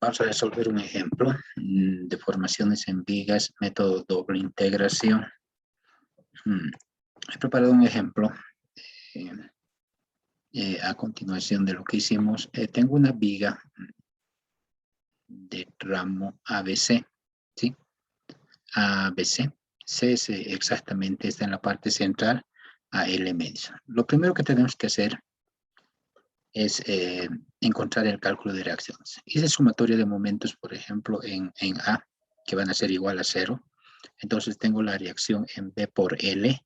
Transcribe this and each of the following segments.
Vamos a resolver un ejemplo de formaciones en vigas, método doble integración. He preparado un ejemplo a continuación de lo que hicimos. Tengo una viga de tramo ABC, ¿sí? ABC. C es exactamente, está en la parte central, a L medios. Lo primero que tenemos que hacer es encontrar el cálculo de reacciones. Hice sumatoria de momentos, por ejemplo, en A, que van a ser igual a 0. Entonces tengo la reacción en B por L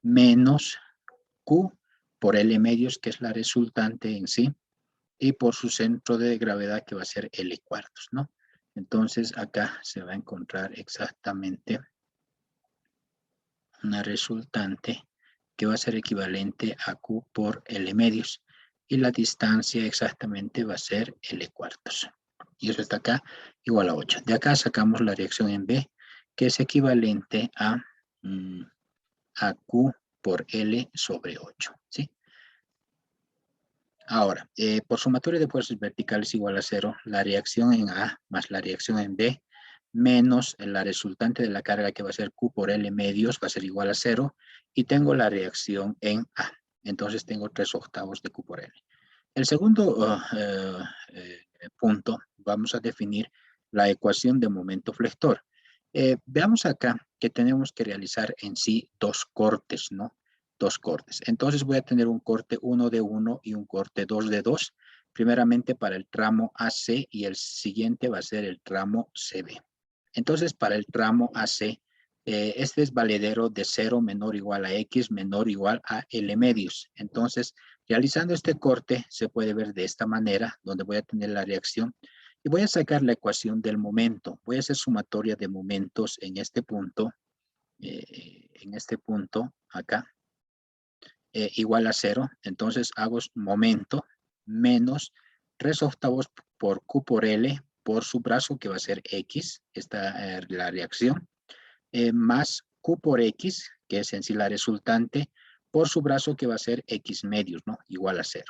menos Q por L medios, que es la resultante en sí, y por su centro de gravedad, que va a ser L cuartos, ¿no? Entonces acá se va a encontrar exactamente una resultante que va a ser equivalente a Q por L medios. Y la distancia exactamente va a ser L cuartos. Y eso está acá, igual a 8. De acá sacamos la reacción en B, que es equivalente a Q por L sobre 8, ¿sí? Ahora, por sumatoria de fuerzas verticales igual a 0, la reacción en A más la reacción en B menos la resultante de la carga, que va a ser Q por L medios, va a ser igual a 0, y tengo la reacción en A. Entonces tengo 3/8 de Q por L. El segundo punto, vamos a definir la ecuación de momento flector. Veamos acá que tenemos que realizar en sí dos cortes, ¿no? Dos cortes. Entonces voy a tener un corte 1 de 1 y un corte 2 de 2, primeramente para el tramo AC, y el siguiente va a ser el tramo CB. Entonces, para el tramo AC, este es valedero de 0 menor o igual a X menor o igual a L medios. Entonces, realizando este corte, se puede ver de esta manera, donde voy a tener la reacción y voy a sacar la ecuación del momento. Voy a hacer sumatoria de momentos en este punto acá, igual a 0. Entonces hago momento menos 3/8 por Q por L por su brazo, que va a ser X, esta la reacción, más Q por X, que es en sí la resultante, por su brazo, que va a ser X medios, ¿no? Igual a 0.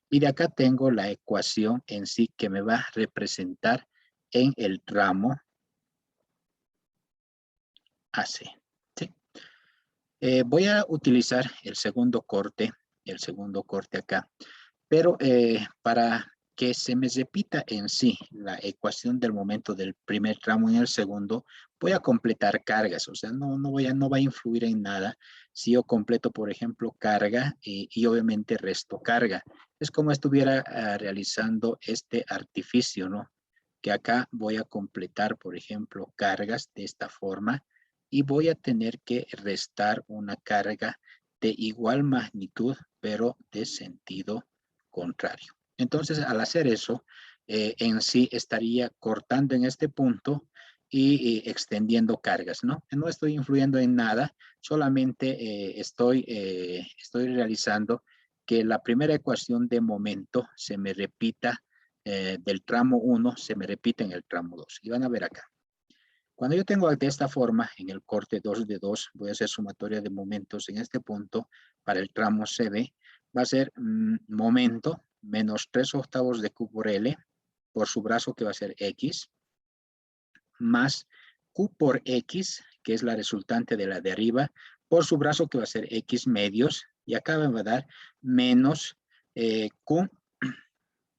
Y de acá tengo la ecuación en sí que me va a representar en el tramo AC. ¿Sí? Voy a utilizar el segundo corte acá, pero para que se me repita en sí la ecuación del momento del primer tramo en el segundo, voy a completar cargas. O sea, no va a influir en nada si yo completo, por ejemplo, carga y obviamente resto carga. Es como estuviera realizando este artificio, ¿no? Que acá voy a completar, por ejemplo, cargas de esta forma, y voy a tener que restar una carga de igual magnitud, pero de sentido contrario. Entonces, al hacer eso, en sí estaría cortando en este punto y extendiendo cargas, ¿no? No estoy influyendo en nada, solamente estoy realizando que la primera ecuación de momento se me repita del tramo 1, se me repite en el tramo 2. Y van a ver acá. Cuando yo tengo de esta forma, en el corte 2 de 2, voy a hacer sumatoria de momentos en este punto para el tramo CB. Va a ser momento menos 3/8 de Q por L por su brazo, que va a ser X, más Q por X, que es la resultante de la de arriba, por su brazo, que va a ser X medios, y acá me va a dar menos Q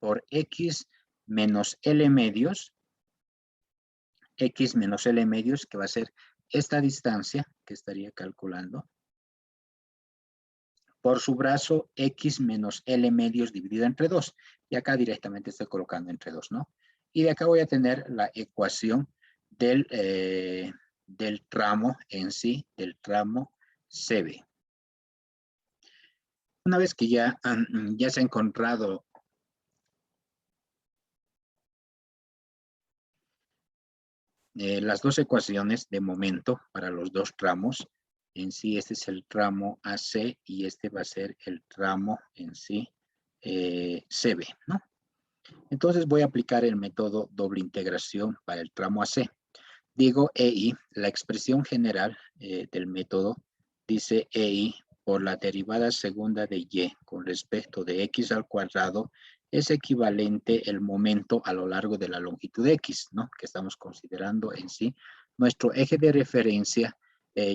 por X menos L medios, X menos L medios, que va a ser esta distancia que estaría calculando, por su brazo X menos L medios dividido entre 2. Y acá directamente estoy colocando entre 2, ¿no? Y de acá voy a tener la ecuación del tramo en sí, del tramo CB. Una vez que ya se ha encontrado las dos ecuaciones de momento para los dos tramos, en sí este es el tramo AC y este va a ser el tramo en sí CB, ¿no? Entonces voy a aplicar el método doble integración para el tramo AC. Digo EI, la expresión general del método dice EI por la derivada segunda de Y con respecto de X al cuadrado es equivalente el momento a lo largo de la longitud X, ¿no? Que estamos considerando en sí nuestro eje de referencia.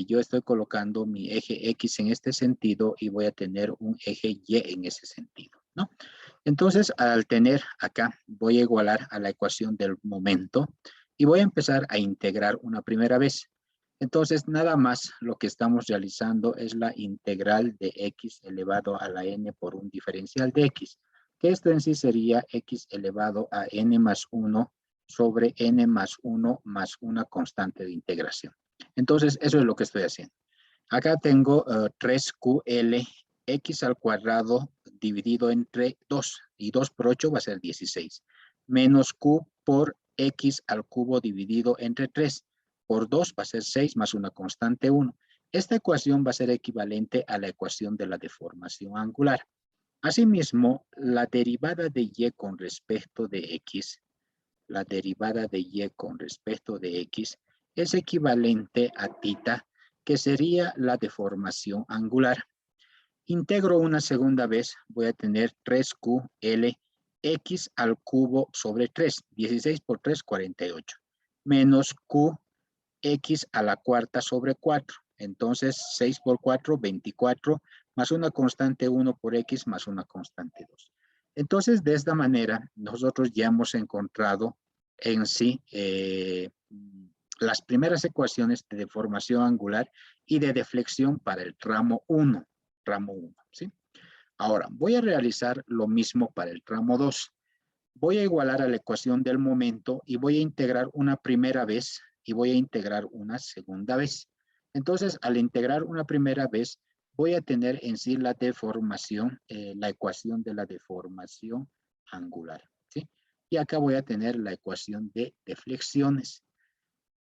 Yo estoy colocando mi eje X en este sentido y voy a tener un eje Y en ese sentido, ¿no? Entonces, al tener acá, voy a igualar a la ecuación del momento y voy a empezar a integrar una primera vez. Entonces, nada más lo que estamos realizando es la integral de X elevado a la N por un diferencial de X, que esto en sí sería X elevado a N más 1 sobre N más 1 más una constante de integración. Entonces, eso es lo que estoy haciendo. Acá tengo 3QL X al cuadrado dividido entre 2, y 2 por 8 va a ser 16, menos Q por X al cubo dividido entre 3, por 2 va a ser 6 más una constante 1. Esta ecuación va a ser equivalente a la ecuación de la deformación angular. Asimismo, la derivada de Y con respecto de X, la derivada de Y con respecto de X es equivalente a θ, que sería la deformación angular. Integro una segunda vez, voy a tener 3QL X al cubo sobre 3, 16 por 3, 48, menos Q X a la cuarta sobre 4. Entonces, 6 por 4, 24, más una constante 1 por X más una constante 2. Entonces, de esta manera, nosotros ya hemos encontrado en sí las primeras ecuaciones de deformación angular y de deflexión para el tramo 1. ¿Sí? Ahora, voy a realizar lo mismo para el tramo 2. Voy a igualar a la ecuación del momento y voy a integrar una primera vez y voy a integrar una segunda vez. Entonces, al integrar una primera vez, voy a tener en sí la deformación, la ecuación de la deformación angular, ¿sí? Y acá voy a tener la ecuación de deflexiones.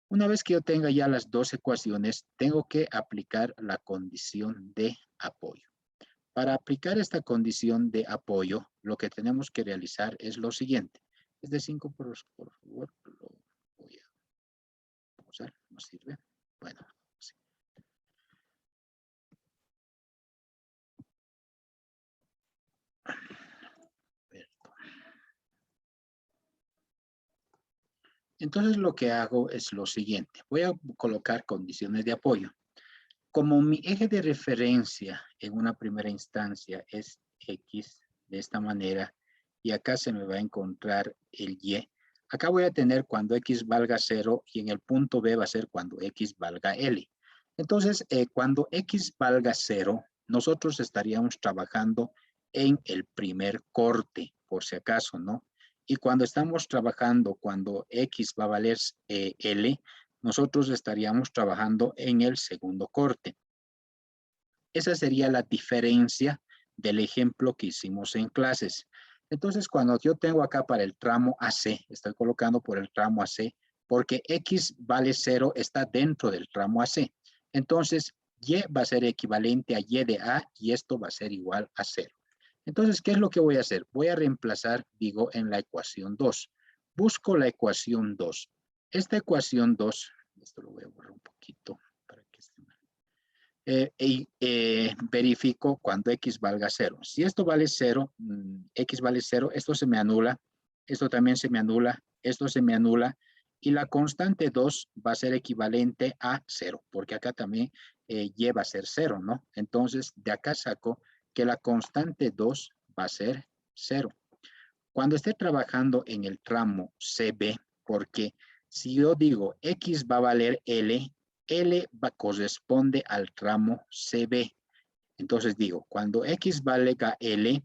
Una vez que yo tenga ya las dos ecuaciones, tengo que aplicar la condición de apoyo. Para aplicar esta condición de apoyo, lo que tenemos que realizar es lo siguiente. Es de 5 por favor, lo voy a usar, no sirve. Bueno, sí. Entonces lo que hago es lo siguiente. Voy a colocar condiciones de apoyo. Como mi eje de referencia en una primera instancia es X de esta manera y acá se me va a encontrar el Y, acá voy a tener cuando X valga 0 y en el punto B va a ser cuando X valga L. Entonces, cuando X valga 0, nosotros estaríamos trabajando en el primer corte, por si acaso, ¿no? Y cuando estamos trabajando, cuando X va a valer L, nosotros estaríamos trabajando en el segundo corte. Esa sería la diferencia del ejemplo que hicimos en clases. Entonces, cuando yo tengo acá para el tramo AC, estoy colocando por el tramo AC, porque X vale 0, está dentro del tramo AC. Entonces, Y va a ser equivalente a Y de A y esto va a ser igual a 0. Entonces, ¿qué es lo que voy a hacer? Voy a reemplazar, digo, en la ecuación 2. Busco la ecuación 2. Esta ecuación 2, esto lo voy a borrar un poquito para que esté mal. Verifico cuando X valga 0. Si esto vale 0, X vale 0, esto se me anula, esto también se me anula, esto se me anula, y la constante 2 va a ser equivalente a 0, porque acá también Y va a ser 0, ¿no? Entonces, de acá saco que la constante 2 va a ser 0. Cuando esté trabajando en el tramo CB, porque si yo digo X va a valer L, L corresponde al tramo CB. Entonces digo, cuando X valga L,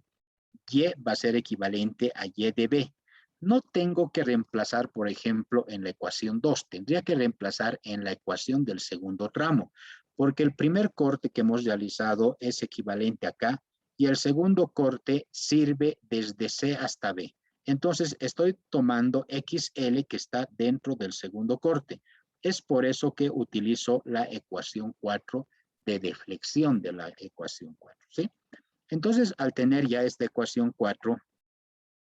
Y va a ser equivalente a Y de B. No tengo que reemplazar, por ejemplo, en la ecuación 2. Tendría que reemplazar en la ecuación del segundo tramo, porque el primer corte que hemos realizado es equivalente acá y el segundo corte sirve desde C hasta B. Entonces, estoy tomando XL que está dentro del segundo corte. Es por eso que utilizo la ecuación 4 de deflexión de la ecuación 4, ¿sí? Entonces, al tener ya esta ecuación 4,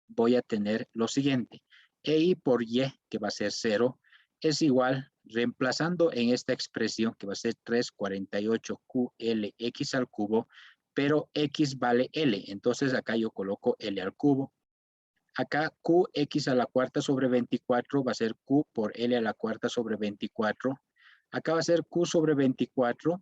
voy a tener lo siguiente. EI por Y, que va a ser 0, es igual, reemplazando en esta expresión, que va a ser 348QLX al cubo, pero X vale L. Entonces, acá yo coloco L al cubo. Acá qx a la cuarta sobre 24 va a ser q por L a la cuarta sobre 24. Acá va a ser q sobre 24.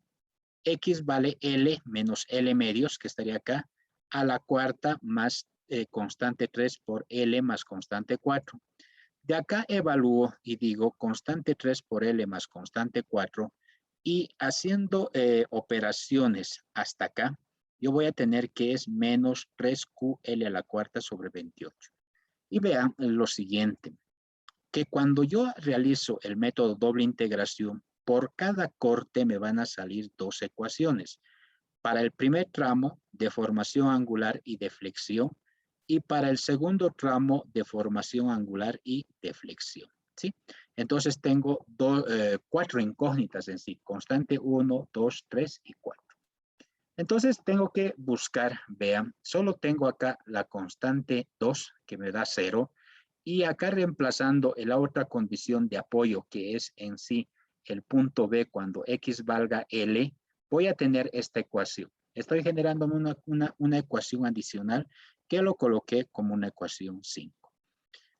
X vale L menos L medios, que estaría acá, a la cuarta más constante 3 por L más constante 4. De acá evalúo y digo constante 3 por L más constante 4 y haciendo operaciones hasta acá, yo voy a tener que es menos 3QL a la cuarta sobre 28. Y vean lo siguiente, que cuando yo realizo el método doble integración, por cada corte me van a salir dos ecuaciones. Para el primer tramo, deformación angular y deflexión, y para el segundo tramo, deformación angular y deflexión, ¿sí? Entonces tengo cuatro incógnitas en sí, constante 1, 2, 3 y 4. Entonces tengo que buscar, vean, solo tengo acá la constante 2 que me da 0 y acá reemplazando la otra condición de apoyo que es en sí el punto B cuando X valga L, voy a tener esta ecuación. Estoy generando una ecuación adicional que lo coloqué como una ecuación 5.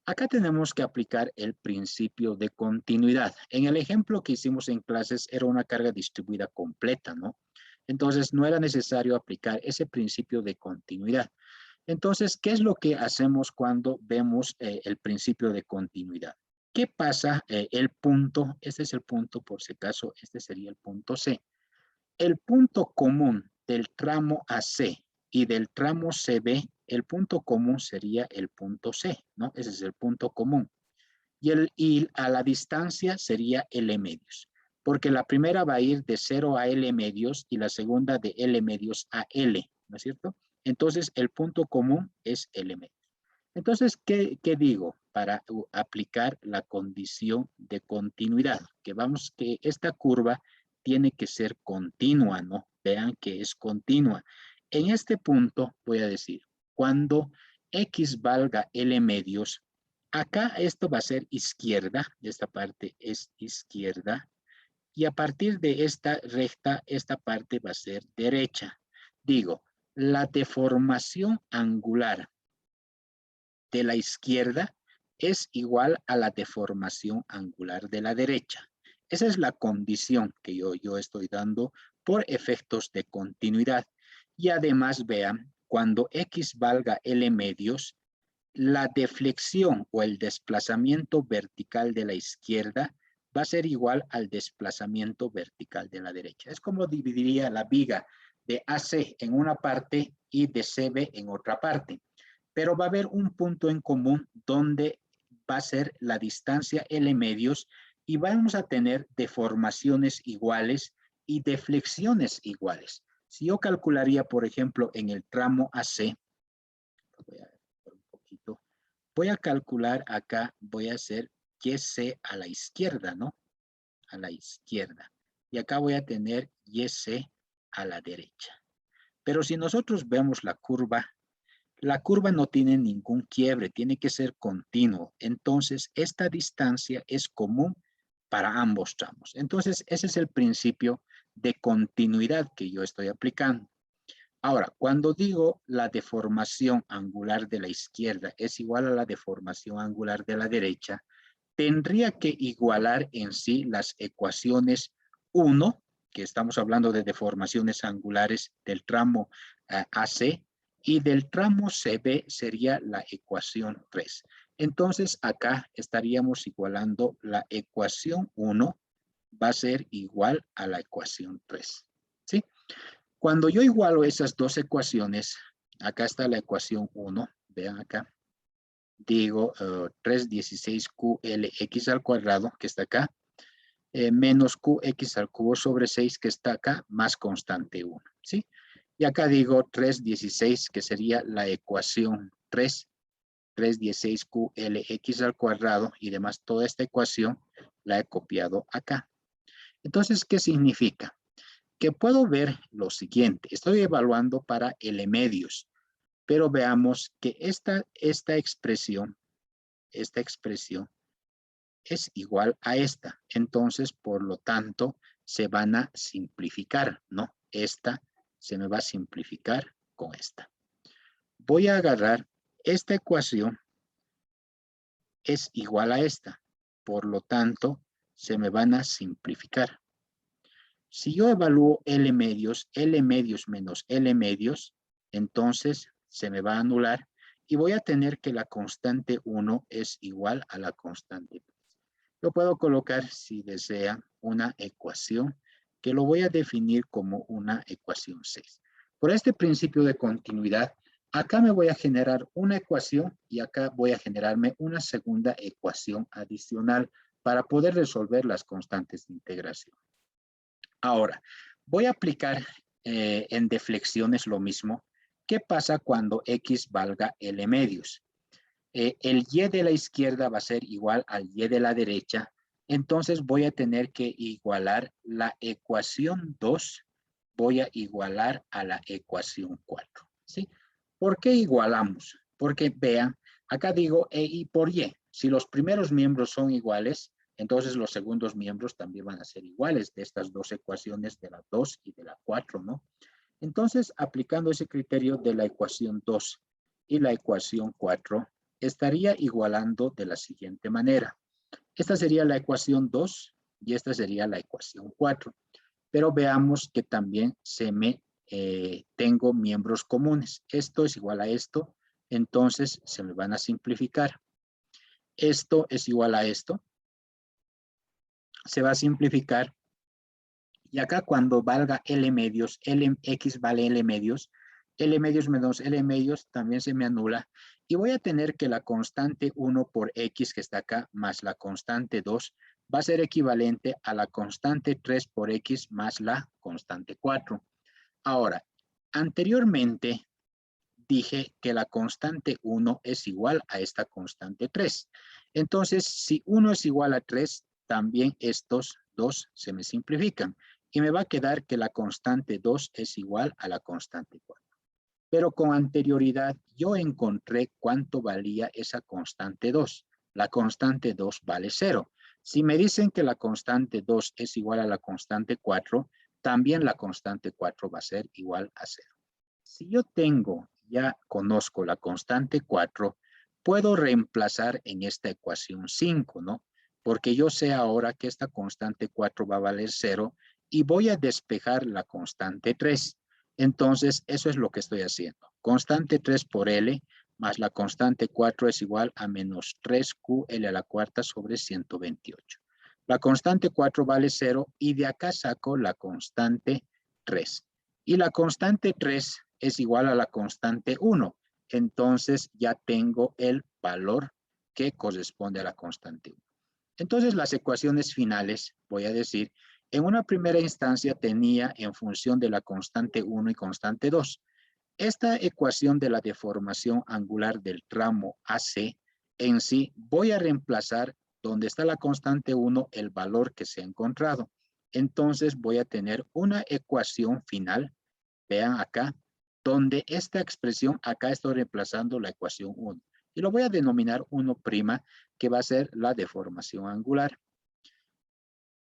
Acá tenemos que aplicar el principio de continuidad. En el ejemplo que hicimos en clases era una carga distribuida completa, ¿no? Entonces no era necesario aplicar ese principio de continuidad. Entonces, ¿qué es lo que hacemos cuando vemos el principio de continuidad? ¿Qué pasa? El punto, este es el punto por si acaso, este sería el punto C. El punto común del tramo AC y del tramo CB, el punto común sería el punto C, ¿no? Ese es el punto común. Y a la distancia sería L medios, porque la primera va a ir de 0 a L medios y la segunda de L medios a L, ¿no es cierto? Entonces, el punto común es L medios. Entonces, ¿qué digo? Para aplicar la condición de continuidad, que esta curva tiene que ser continua, ¿no? Vean que es continua. En este punto voy a decir, cuando X valga L medios, acá esto va a ser izquierda, esta parte es izquierda, y a partir de esta recta, esta parte va a ser derecha. Digo, la deformación angular de la izquierda es igual a la deformación angular de la derecha. Esa es la condición que yo estoy dando por efectos de continuidad. Y además vean, cuando X valga L medios, la deflexión o el desplazamiento vertical de la izquierda va a ser igual al desplazamiento vertical de la derecha. Es como dividiría la viga de AC en una parte y de CB en otra parte. Pero va a haber un punto en común donde va a ser la distancia L medios y vamos a tener deformaciones iguales y deflexiones iguales. Si yo calcularía, por ejemplo, en el tramo AC, voy a ver un poquito, voy a calcular acá, voy a hacer YC a la izquierda, ¿no? A la izquierda. Y acá voy a tener YC a la derecha. Pero si nosotros vemos la curva no tiene ningún quiebre, tiene que ser continuo. Entonces, esta distancia es común para ambos tramos. Entonces, ese es el principio de continuidad que yo estoy aplicando. Ahora, cuando digo la deformación angular de la izquierda es igual a la deformación angular de la derecha, tendría que igualar en sí las ecuaciones 1, que estamos hablando de deformaciones angulares del tramo AC, y del tramo CB sería la ecuación 3. Entonces, acá estaríamos igualando la ecuación 1 va a ser igual a la ecuación 3. ¿Sí? Cuando yo igualo esas dos ecuaciones, acá está la ecuación 1, vean acá, digo 316QLX al cuadrado, que está acá, menos QX al cubo sobre 6, que está acá, más constante 1, ¿sí? Y acá digo 316, que sería la ecuación 3, 316QLX al cuadrado y demás, toda esta ecuación la he copiado acá. Entonces, ¿qué significa? Que puedo ver lo siguiente, estoy evaluando para L medios, pero veamos que esta expresión es igual a esta. Entonces, por lo tanto, se van a simplificar, ¿no? Esta se me va a simplificar con esta. Voy a agarrar esta ecuación es igual a esta. Por lo tanto, se me van a simplificar. Si yo evalúo L medios menos L medios, entonces se me va a anular y voy a tener que la constante 1 es igual a la constante 3. Yo puedo colocar, si desea, una ecuación que lo voy a definir como una ecuación 6. Por este principio de continuidad, acá me voy a generar una ecuación y acá voy a generarme una segunda ecuación adicional para poder resolver las constantes de integración. Ahora, voy a aplicar en deflexiones lo mismo. ¿Qué pasa cuando X valga L medios? El Y de la izquierda va a ser igual al Y de la derecha. Entonces voy a tener que igualar la ecuación 2. Voy a igualar a la ecuación 4. ¿Sí? ¿Por qué igualamos? Porque vean, acá digo EI por Y. Si los primeros miembros son iguales, entonces los segundos miembros también van a ser iguales de estas dos ecuaciones de la 2 y de la 4, ¿no? Entonces, aplicando ese criterio de la ecuación 2 y la ecuación 4, estaría igualando de la siguiente manera. Esta sería la ecuación 2 y esta sería la ecuación 4. Pero veamos que también tengo miembros comunes. Esto es igual a esto, entonces se me van a simplificar. Esto es igual a esto. Se va a simplificar. Y acá cuando valga L medios, X vale L medios menos L medios también se me anula. Y voy a tener que la constante 1 por X que está acá más la constante 2 va a ser equivalente a la constante 3 por X más la constante 4. Ahora, anteriormente dije que la constante 1 es igual a esta constante 3. Entonces, si 1 es igual a 3, también estos dos se me simplifican. Y me va a quedar que la constante 2 es igual a la constante 4. Pero con anterioridad yo encontré cuánto valía esa constante 2. La constante 2 vale 0. Si me dicen que la constante 2 es igual a la constante 4, también la constante 4 va a ser igual a 0. Si yo ya conozco la constante 4, puedo reemplazar en esta ecuación 5, ¿no? Porque yo sé ahora que esta constante 4 va a valer 0 y voy a despejar la constante 3. Entonces, eso es lo que estoy haciendo. Constante 3 por L más la constante 4 es igual a menos 3QL a la cuarta sobre 128. La constante 4 vale 0 y de acá saco la constante 3. Y la constante 3 es igual a la constante 1. Entonces ya tengo el valor que corresponde a la constante 1. Entonces las ecuaciones finales, voy a decir, en una primera instancia tenía en función de la constante 1 y constante 2. Esta ecuación de la deformación angular del tramo AC en sí voy a reemplazar donde está la constante 1 el valor que se ha encontrado. Entonces voy a tener una ecuación final, vean acá, donde esta expresión acá estoy reemplazando la ecuación 1 y lo voy a denominar 1', que va a ser la deformación angular.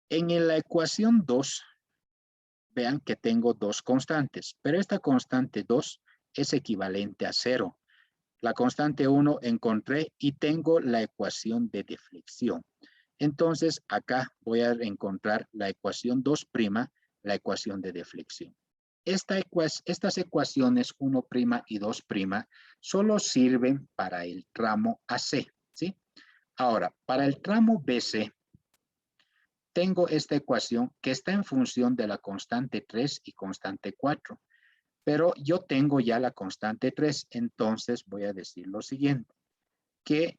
En la ecuación 2, vean que tengo dos constantes, pero esta constante 2 es equivalente a 0. La constante 1 encontré y tengo la ecuación de deflexión. Entonces, acá voy a encontrar la ecuación 2', la ecuación de deflexión. Estas ecuaciones 1' y 2' solo sirven para el tramo AC, ¿sí? Ahora, para el tramo BC, tengo esta ecuación que está en función de la constante 3 y constante 4. Pero yo tengo ya la constante 3, entonces voy a decir lo siguiente, que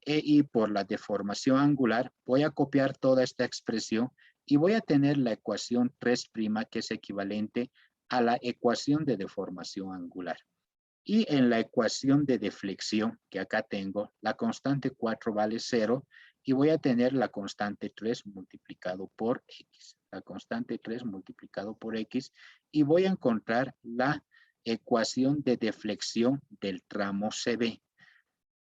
EI por la deformación angular, voy a copiar toda esta expresión y voy a tener la ecuación 3', que es equivalente a la ecuación de deformación angular. Y en la ecuación de deflexión, que acá tengo, la constante 4 vale 0 y voy a tener la constante 3 multiplicado por X. La constante 3 multiplicado por X y voy a encontrar la ecuación de deflexión del tramo CB.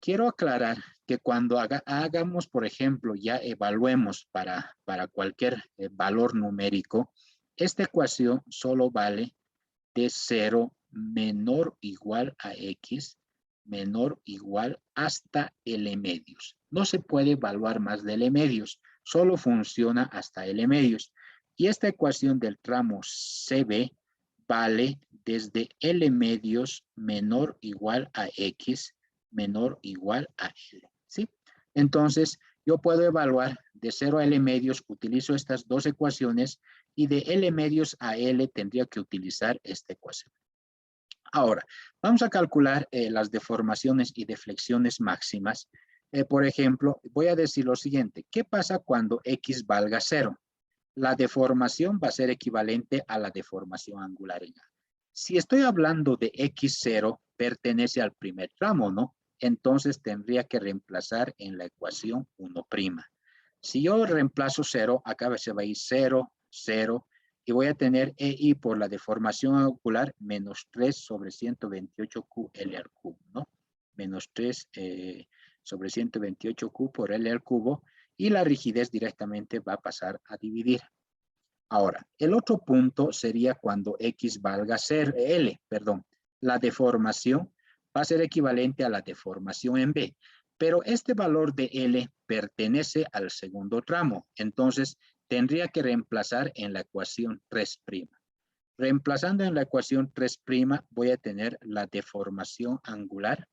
Quiero aclarar que cuando hagamos, por ejemplo, ya evaluemos para cualquier valor numérico, esta ecuación solo vale de 0 menor o igual a X menor o igual hasta L medios. No se puede evaluar más de L medios, solo funciona hasta L medios. Y esta ecuación del tramo CB vale desde L medios menor o igual a X menor o igual a L, ¿sí? Entonces, yo puedo evaluar de 0 a L medios, utilizo estas dos ecuaciones y de L medios a L tendría que utilizar esta ecuación. Ahora, vamos a calcular las deformaciones y deflexiones máximas. Por ejemplo, voy a decir lo siguiente. ¿Qué pasa cuando X valga 0? La deformación va a ser equivalente a la deformación angular en A. Si estoy hablando de X0, pertenece al primer tramo, ¿no? Entonces tendría que reemplazar en la ecuación 1'. Si yo reemplazo 0, acá se va a ir 0, 0, y voy a tener EI por la deformación angular menos 3 sobre 128Q L al cubo, ¿no? Menos 3 sobre 128Q por L al cubo, y la rigidez directamente va a pasar a dividir. Ahora, el otro punto sería cuando X valga L, perdón. La deformación va a ser equivalente a la deformación en B, pero este valor de L pertenece al segundo tramo, entonces tendría que reemplazar en la ecuación 3'. Reemplazando en la ecuación 3', voy a tener la deformación angular,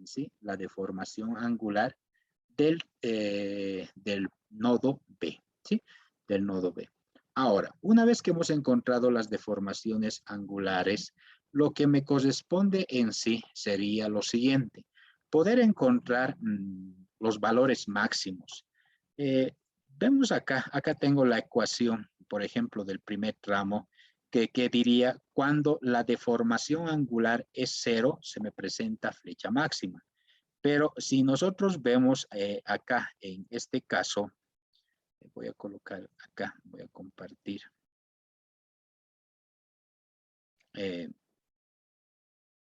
¿sí? La deformación angular del nodo B, ¿sí? Del nodo B. Ahora, una vez que hemos encontrado las deformaciones angulares, lo que me corresponde en sí sería lo siguiente. Poder encontrar los valores máximos. Vemos acá tengo la ecuación, por ejemplo, del primer tramo, que diría cuando la deformación angular es 0, se me presenta flecha máxima. Pero si nosotros vemos acá, en este caso, voy a colocar acá, voy a compartir.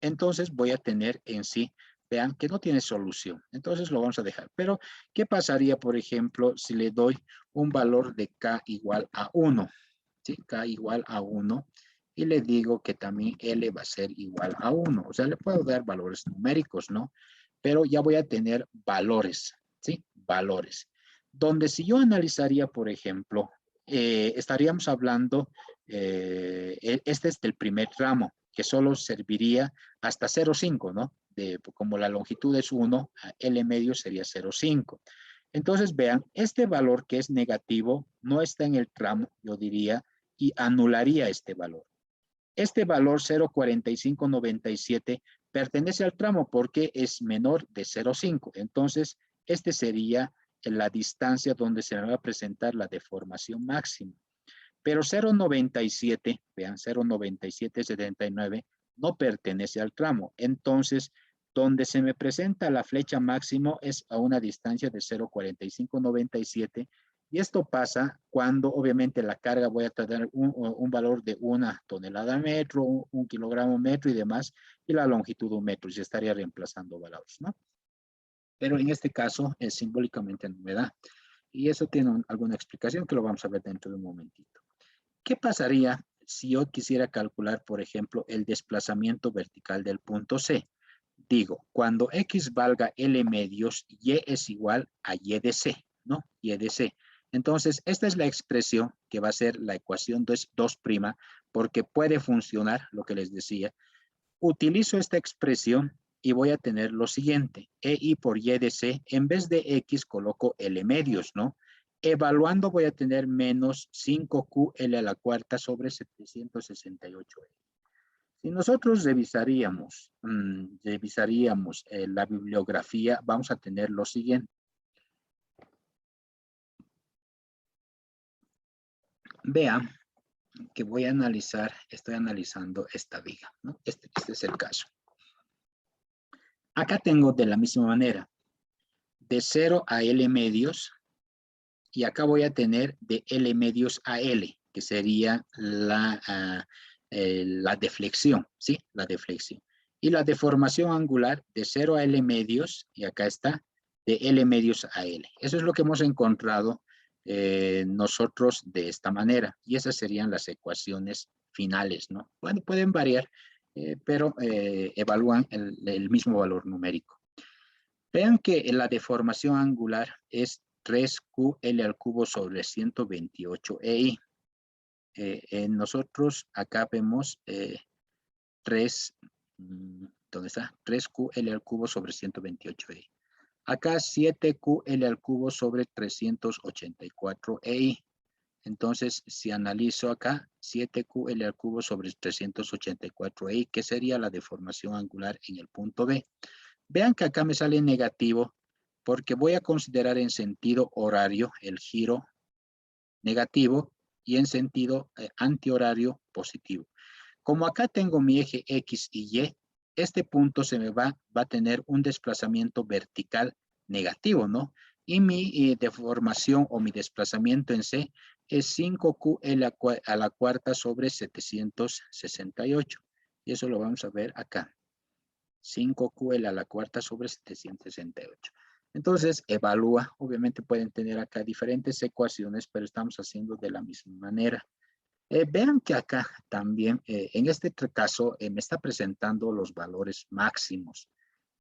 Entonces voy a tener en sí, vean que no tiene solución. Entonces lo vamos a dejar. Pero, ¿qué pasaría, por ejemplo, si le doy un valor de K igual a 1? ¿Sí? K igual a 1. Y le digo que también L va a ser igual a 1. O sea, le puedo dar valores numéricos, ¿no? Pero ya voy a tener valores, ¿sí? Valores. Donde si yo analizaría, por ejemplo, estaríamos hablando, este es del primer tramo, que solo serviría hasta 0,5, ¿no? Como la longitud es 1, L medio sería 0,5. Entonces, vean, este valor que es negativo no está en el tramo, yo diría, y anularía este valor. Este valor 0,4597 pertenece al tramo porque es menor de 0,5. Entonces, este sería la distancia donde se va a presentar la deformación máxima. Pero 0,97, vean, 0,9779 no pertenece al tramo. Entonces, donde se me presenta la flecha máximo es a una distancia de 0,4597. Y esto pasa cuando obviamente la carga voy a tener un valor de 1 tonelada metro, 1 kilogramo metro y demás, y la longitud 1 metro, y estaría reemplazando valores, ¿no? Pero en este caso, simbólicamente no me da. Y eso tiene alguna explicación que lo vamos a ver dentro de un momentito. ¿Qué pasaría si yo quisiera calcular, por ejemplo, el desplazamiento vertical del punto C? Digo, cuando X valga L medios, Y es igual a Y de C, ¿no? Y de C. Entonces, esta es la expresión que va a ser la ecuación 2', porque puede funcionar, lo que les decía. Utilizo esta expresión y voy a tener lo siguiente. EI por Y de C, en vez de X coloco L medios, ¿no? Evaluando voy a tener menos 5QL a la cuarta sobre 768. Si nosotros revisaríamos la bibliografía, vamos a tener lo siguiente. Vean que estoy analizando esta viga, ¿no? Este es el caso. Acá tengo de la misma manera, de 0 a L medios, y acá voy a tener de L medios a L, que sería la deflexión, ¿sí? La deflexión. Y la deformación angular de 0 a L medios, y acá está, de L medios a L. Eso es lo que hemos encontrado nosotros de esta manera. Y esas serían las ecuaciones finales, ¿no? Bueno, pueden variar pero evalúan el mismo valor numérico. Vean que la deformación angular es 3QL al cubo sobre 128 EI. Nosotros acá vemos 3, ¿dónde está? 3QL al cubo sobre 128 EI. Acá 7QL al cubo sobre 384 EI. Entonces, si analizo acá, 7QL al cubo sobre 384 EI, ¿qué sería la deformación angular en el punto B? Vean que acá me sale negativo porque voy a considerar en sentido horario el giro negativo y en sentido antihorario positivo. Como acá tengo mi eje X y Y, este punto se me va a tener un desplazamiento vertical negativo, ¿no? Y mi deformación o mi desplazamiento en C es 5Q a la cuarta sobre 768. Y eso lo vamos a ver acá. 5QL a la cuarta sobre 768. Entonces, evalúa. Obviamente pueden tener acá diferentes ecuaciones, pero estamos haciendo de la misma manera. Vean que acá también, en este caso, me está presentando los valores máximos.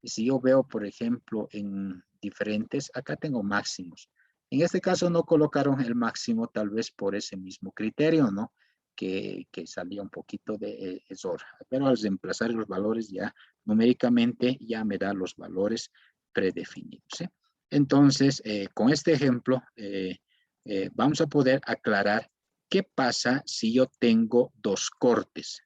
Y si yo veo, por ejemplo, en diferentes, acá tengo máximos. En este caso no colocaron el máximo tal vez por ese mismo criterio, ¿no? Que salía un poquito de error. Pero al reemplazar los valores ya numéricamente ya me da los valores predefinidos. ¿Sí? Entonces, con este ejemplo, vamos a poder aclarar qué pasa si yo tengo dos cortes.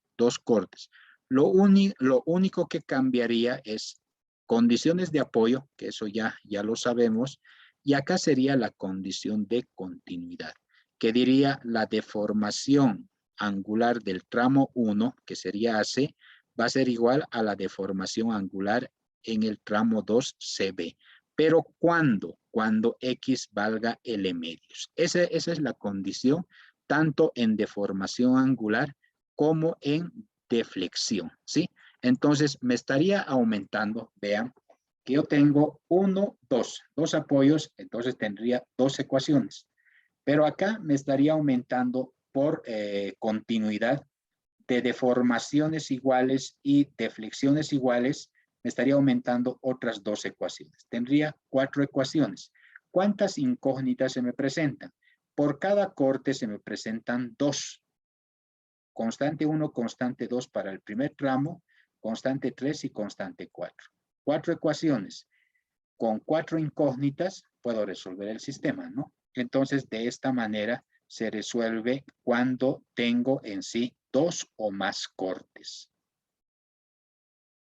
Lo único que cambiaría es condiciones de apoyo, que eso ya lo sabemos, y acá sería la condición de continuidad, que diría la deformación angular del tramo 1, que sería AC, va a ser igual a la deformación angular en el tramo 2 CB. Pero ¿cuándo? Cuando X valga L medios. Esa es la condición, tanto en deformación angular como en deflexión, ¿sí? Entonces me estaría aumentando, vean, que yo tengo dos apoyos, entonces tendría dos ecuaciones. Pero acá me estaría aumentando por continuidad de deformaciones iguales y deflexiones iguales, me estaría aumentando otras dos ecuaciones. Tendría 4 ecuaciones. ¿Cuántas incógnitas se me presentan? Por cada corte se me presentan 2. Constante 1, constante 2 para el primer tramo, constante 3 y constante 4. 4 ecuaciones. Con 4 incógnitas puedo resolver el sistema, ¿no? Entonces, de esta manera se resuelve cuando tengo en sí 2 o más cortes.